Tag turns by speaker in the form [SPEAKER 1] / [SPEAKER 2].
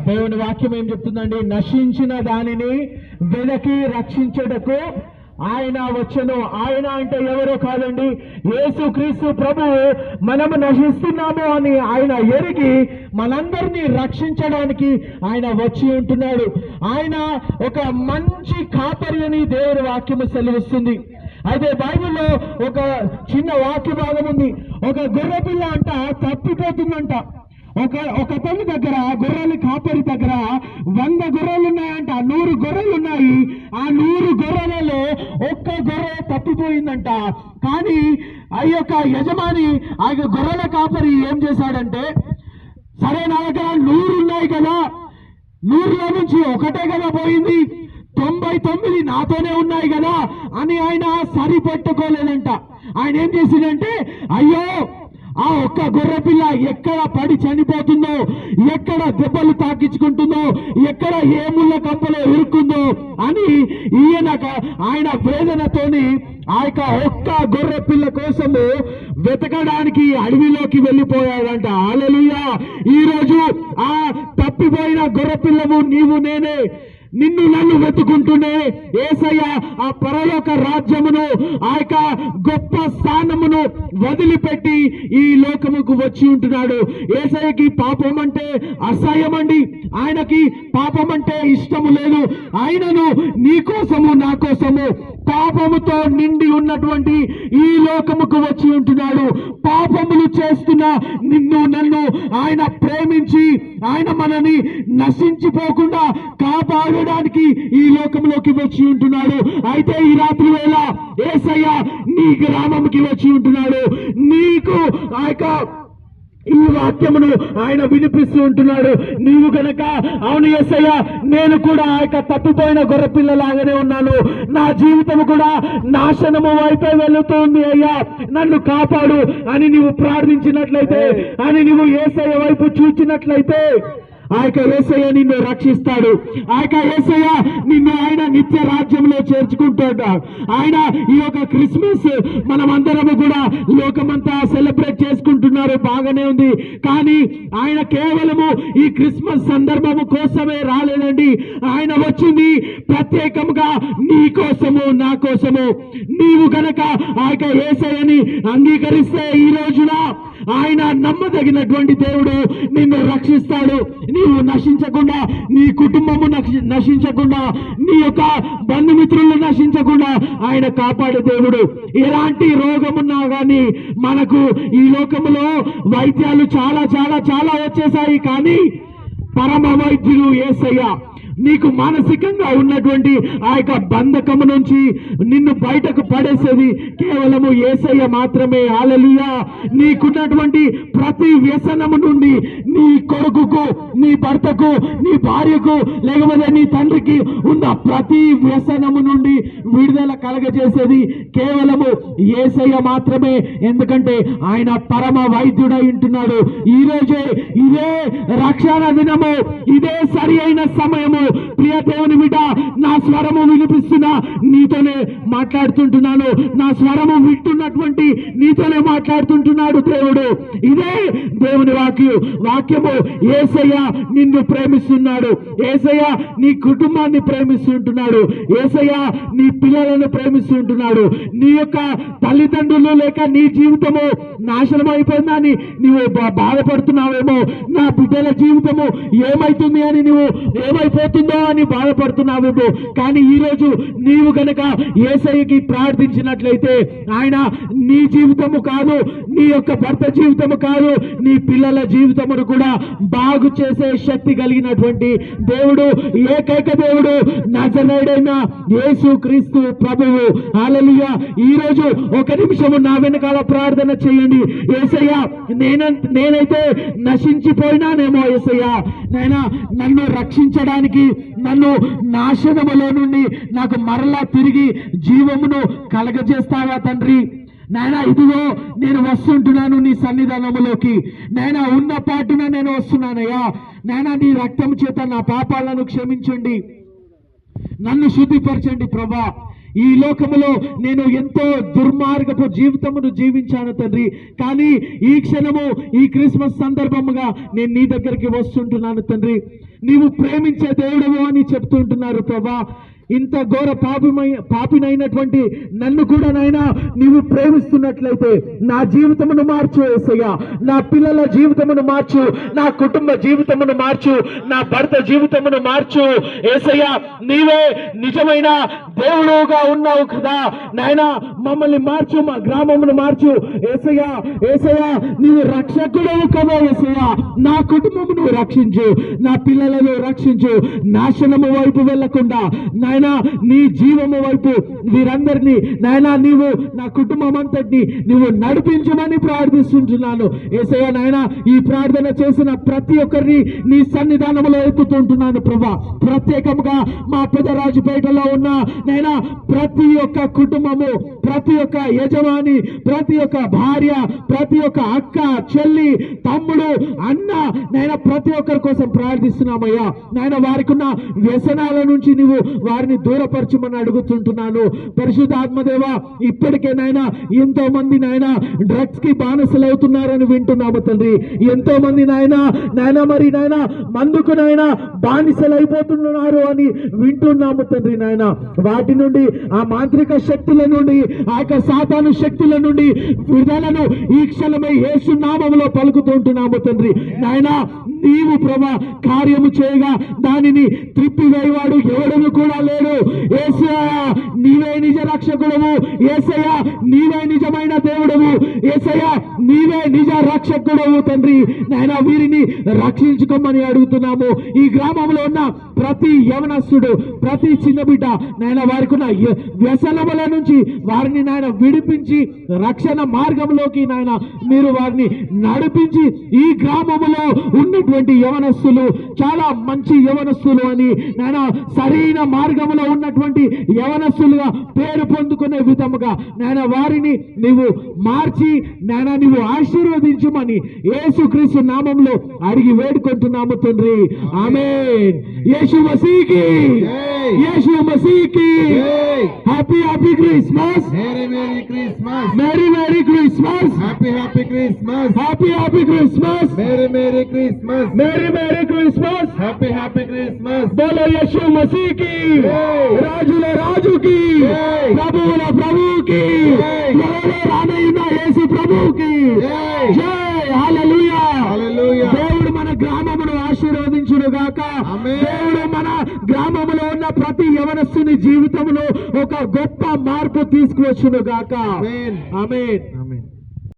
[SPEAKER 1] దేవుని వాక్యం ఏం చెప్తుందండి? నశించిన దానిని వెనక్కి రక్షించుటకు ఆయన వచ్చెను. ఆయన అంటే ఎవరో కాదండి, యేసుక్రీస్తు ప్రభువు. మనము నశిస్తున్నాము అని ఆయన ఎరిగి మనందరినీ రక్షించడానికి ఆయన వచ్చి ఉంటున్నాడు. ఆయన ఒక మంచి కాపరి అని దేవుని వాక్యము సెలవిస్తుంది. అయితే బైబిల్లో ఒక చిన్న వాక్య భాగం ఉంది. ఒక గొర్రెపిల్ల అంట తప్పిపోతుందంట. ఒక తల్లి దగ్గర, గొర్రెల కాపరి దగ్గర 100 గొర్రెలు ఉన్నాయంట. 100 గొర్రెలు ఉన్నాయి. ఆ 100 గొర్రెలలో ఒక్క గొర్రె తప్పిపోయిందంట. కానీ ఆ యొక్క యజమాని, ఆ గొర్రెల కాపరి ఏం చేశాడంటే, సరే నా దగ్గర 100 ఉన్నాయి కదా, 100లో నుంచి ఒకటే కదా పోయింది, 99 నాతోనే ఉన్నాయి కదా అని ఆయన సరిపెట్టుకోలేదంట. ఆయన ఏం చేసిందంటే, అయ్యో ఆ ఒక్క గొర్రె పిల్ల ఎక్కడ పడి చనిపోతుందో, ఎక్కడ దెబ్బలు తాకించుకుంటుందో, ఎక్కడ ఏ ముళ్ళ కంపలో ఇరుక్కుందో అని ఆయన వేదనతోని ఆ యొక్క ఒక్క గొర్రె పిల్ల కోసము వెతకడానికి అడవిలోకి వెళ్ళిపోయాడంట. హల్లెలూయా. ఈ రోజు ఆ తప్పిపోయిన గొర్రె పిల్లవు నీవు నేనే. నిన్ను నన్ను వెతుకుంటూనే యేసయ్య ఆ పరలోక రాజ్యమును, ఆ యొక్క గొప్ప స్థానమును వదిలిపెట్టి ఈ లోకముకు వచ్చి ఉంటున్నాడు. యేసయ్యకి పాపం అంటే అసహ్యం అండి. ఆయనకి పాపం అంటే ఇష్టము లేదు. ఆయనను నీ కోసము నా కోసము పాపముతో నిండి ఉన్నటువంటి ఈ లోకముకు వచ్చి ఉంటున్నాడు. పాపములు చేస్తున్న నిన్ను నన్ను ఆయన ప్రేమించి ఆయన మనని నశించిపోకుండా కాపాడడానికి ఈ లోకంలోకి వచ్చి ఉంటున్నాడు. అయితే ఈ రాత్రి వేళ యేసయ్య నీ గ్రామంకి వచ్చి ఉంటున్నాడు. నీకు ఆ యొక్క ఈ వాక్యమును ఆయన వినిపిస్తూ ఉంటున్నాడు. నీవు గనక అవును యేసయ్య, నేను కూడా ఆ యొక్క తప్పిపోయిన గొర్రె పిల్లలాగానే ఉన్నాను, నా జీవితం కూడా నాశనము వైపే వెళుతుంది అయ్యా, నన్ను కాపాడు అని నీవు ప్రార్థించినట్లయితే, అని నీవు యేసయ్య వైపు చూచినట్లయితే ఆ యొక్క యేసయ్య నిన్ను రక్షిస్తాడు. ఆ యొక్క యేసయ్య నిన్ను ఆయన నిత్య రాజ్యంలో చేర్చుకుంటాడు. ఆయన ఈ యొక్క క్రిస్మస్ మనమందరము కూడా లోకమంతా సెలబ్రేట్ చేసుకుంటున్నారు, బాగానే ఉంది. కానీ ఆయన కేవలము ఈ క్రిస్మస్ సందర్భము కోసమే రాలేదండి. ఆయన వచ్చింది ప్రత్యేకంగా నీ కోసము, నా కోసము. నీవు గనక ఆ యొక్క యేసయ్యని అంగీకరిస్తే ఈ రోజున ఆయన నమ్మదగినటువంటి దేవుడు, నిన్ను రక్షిస్తాడు. నీవు నశించకుండా, నీ కుటుంబము నశించకుండా, నీ యొక్క బంధుమిత్రులు నశించకుండా ఆయన కాపాడే దేవుడు. ఎలాంటి రోగమున్నా కానీ మనకు ఈ లోకములో వైద్యాలు చాలా చాలా చాలా వచ్చేసాయి, కానీ పరమ వైద్యుడు యేసయ్య. నీకు మానసికంగా ఉన్నటువంటి ఆ యొక్క బంధకము నుంచి నిన్ను బయటకు పడేసేది కేవలము యేసయ్య మాత్రమే. హల్లెలూయా. నీకున్నటువంటి ప్రతి వ్యసనము నుండి, నీ కొడుకుకు, నీ భర్తకు, నీ భార్యకు, లేకపోతే నీ తండ్రికి ఉన్న ప్రతి వ్యసనము నుండి విడుదల కలగజేసేది కేవలము యేసయ్య మాత్రమే. ఎందుకంటే ఆయన పరమ వైద్యుడై ఉంటున్నాడు. ఈ రోజే ఇదే రక్షణ దినము, ఇదే సరి అయిన సమయము. ప్రియ దేవుని బిడ్డ, నా స్వరము వినిపిస్తున్నా నీతోనే మాట్లాడుతుంటున్నాను. నా స్వరము వింటున్నటువంటి నీతోనే మాట్లాడుతుంటున్నాడు దేవుడు. ఇదే దేవుని వాక్యము. యేసయ్య నిన్ను ప్రేమిస్తున్నాడు. యేసయ్య నీ కుటుంబాన్ని ప్రేమిస్తుంటున్నాడు. యేసయ్య నీ పిల్లలను ప్రేమిస్తుంటున్నాడు. నీ యొక్క తల్లిదండ్రులు లేక నీ జీవితము నాశనం అయిపోయిందని నీవు బాధపడుతున్నావేమో, నా బిడ్డల జీవితము ఏమైతుంది అని నువ్వు ఏమైపోతుందో అని బాధపడుతున్నావేమో. కానీ ఈ రోజు నీవు గనక యేసయ్యకి ప్రార్థించినట్లయితే ఆయన నీ జీవితము కాదు, నీ యొక్క భర్త జీవితము కాదు, నీ పిల్లల జీవితమును కూడా బాగు చేసే శక్తి కలిగినటువంటి దేవుడు, ఏకైక దేవుడు, నజరేయుడైన యేసుక్రీస్తు ప్రభువు. హల్లెలూయా. ఈ రోజు ఒక నిమిషము నా వెనకాల ప్రార్థన చేయండి. యేసయ్య, నేనైతే నశించిపోయినానేమో యేసయ్య, నైనా నన్ను రక్షించడానికి, నన్ను నాశనములో నుండి నాకు మరలా తిరిగి జీవమును కలగజేస్తావా తండ్రి? నాయనా, ఇదిగో నేను వస్తుంటున్నాను నీ సన్నిధానములోకి. నాయనా, ఉన్న పాటున నేను వస్తున్నానయ్యా. నాయనా, నీ రక్తం చేత నా పాపాలను క్షమించండి, నన్ను శుద్ధిపరచండి ప్రభా. ఈ లోకములో నేను ఎంతో దుర్మార్గపు జీవితమును జీవించాను తండ్రి, కానీ ఈ క్షణము ఈ క్రిస్మస్ సందర్భముగా నేను నీ దగ్గరికి వస్తుంటున్నాను తండ్రి. నీవు ప్రేమించే దేవుడవు అని చెప్తుంటున్నారు ప్రభా. ఇంత ఘోర పాపినైనటువంటి నన్ను కూడా నాయనా నీవు ప్రేమిస్తున్నట్లయితే నా జీవితమును మార్చు యేసయ్యా, నా పిల్లల జీవితమును మార్చు, నా కుటుంబ జీవితమును మార్చు, నా భర్త జీవితమును మార్చు యేసయ్యా. నీవే నిజమైన దేవుడుగా ఉన్నావు కదా నాయనా, మమ్మల్ని మార్చు, మా గ్రామమును మార్చు యేసయ్యా. యేసయ్యా నీవు రక్షకుడవు కదా యేసయ్యా, నా కుటుంబమును రక్షించు, నా పిల్లలను రక్షించు, నాశనము వైపు వెళ్లకుండా నాయనా నీ జీవము వైపు వీరందరినీ నాయనా నీవు నా కుటుంబం అంతటిని నీవు నడిపించమని ప్రార్థిస్తుంటున్నాను యేసయ్యా. నాయనా ఈ ప్రార్థన చేసిన ప్రతి ఒక్కరిని నీ సన్నిధానంలో ఎత్తుతుంటున్నాను ప్రభా. ప్రత్యేకంగా మా పెదరాజుపేటలో ఉన్న నాయనా ప్రతి ఒక్క కుటుంబము, ప్రతి ఒక్క యజమాని, ప్రతి ఒక్క భార్య, ప్రతి ఒక్క అక్క, చెల్లి, తమ్ముడు, అన్న నాయనా ప్రతి ఒక్కరి కోసం ప్రార్థిస్తున్నామయ్యా. నాయనా వారికి ఉన్న వ్యసనాల నుంచి నీవు వారిని దూరపరచమని అడుగుతుంటున్నాను. పరిశుద్ధాత్మదేవా ఇప్పటికే నాయనా ఎంతో మంది నాయనా డ్రగ్స్ కి బానిసలవుతున్నారని వింటున్నాము తండ్రి. ఎంతో మంది నాయనా మరి నాయనా మందుకు నాయనా బానిసలైపోతున్నారు అని వింటున్నాము తండ్రి. నాయనా వాటి నుండి, ఆ మాంత్రిక శక్తుల నుండి, ఆ యొక్క సాతాను శక్తుల నుండి విడుదలను ఈ క్షణమే యేసు నామములో పలుకుతుంటున్నాము తండ్రి. నాయనా నీవు ప్రభా కార్యము చేయగా దానిని త్రిప్పివేయవాడు ఎవడను కూడా లేడు యేసయ్యా. నీవే నిజ రక్షకుడవు యేసయ్యా, నీవే నిజమైన దేవుడవు యేసయ్యా, నీవే నిజ రక్షకుడవు తండ్రి. నాయనా వీరిని రక్షించుకోమని అడుగుతున్నాము. ఈ గ్రామంలో ఉన్న ప్రతి యవనస్తుడు, ప్రతి చిన్న బిడ్డ నాయన వారికి ఉన్న వ్యసనముల నుంచి వారిని నాయన విడిపించి రక్షణ మార్గంలోకి నాయన మీరు వారిని నడిపించి ఈ గ్రామములో ఉన్నటువంటి యవనస్తులు చాలా మంచి యవనస్తులు అని నాయన సరైన మార్గంలో ఉన్నటువంటి యవనస్తులుగా పేరు పొందుకునే విధముగా నాయన వారిని నీవు మార్చి నాయన నీవు ఆశీర్వదించమని యేసుక్రీస్తు నామంలో అడిగి వేడుకుంటున్నాము తండ్రి. ఆమేన్. యేసు మసీకి, యేసు మసీకి. Happy happy Christmas,
[SPEAKER 2] merry merry Christmas,
[SPEAKER 1] merry merry Christmas,
[SPEAKER 2] happy happy Christmas,
[SPEAKER 1] happy happy Christmas,
[SPEAKER 2] merry merry Christmas,
[SPEAKER 1] merry merry Christmas,
[SPEAKER 2] happy happy Christmas.
[SPEAKER 1] బోలో యేసు మసీకి, రాజుల రాజుకి, ప్రభువుల ప్రభువుకి, త్వరలో రానయ్యున్న యేసు ప్రభువుకి జై. హల్లెలూయా,
[SPEAKER 2] హల్లెలూయా.
[SPEAKER 1] దేవుడు మన గ్రామమును ఆశీర్వదించును గాక. దేవుడు మన గ్రామములో ఉన్న ప్రతి యవనస్తుని జీవితంలో ఒక గొప్ప మార్పు తీసుకువచ్చును గాక.
[SPEAKER 2] ఆమేన్.
[SPEAKER 1] ఆమేన్.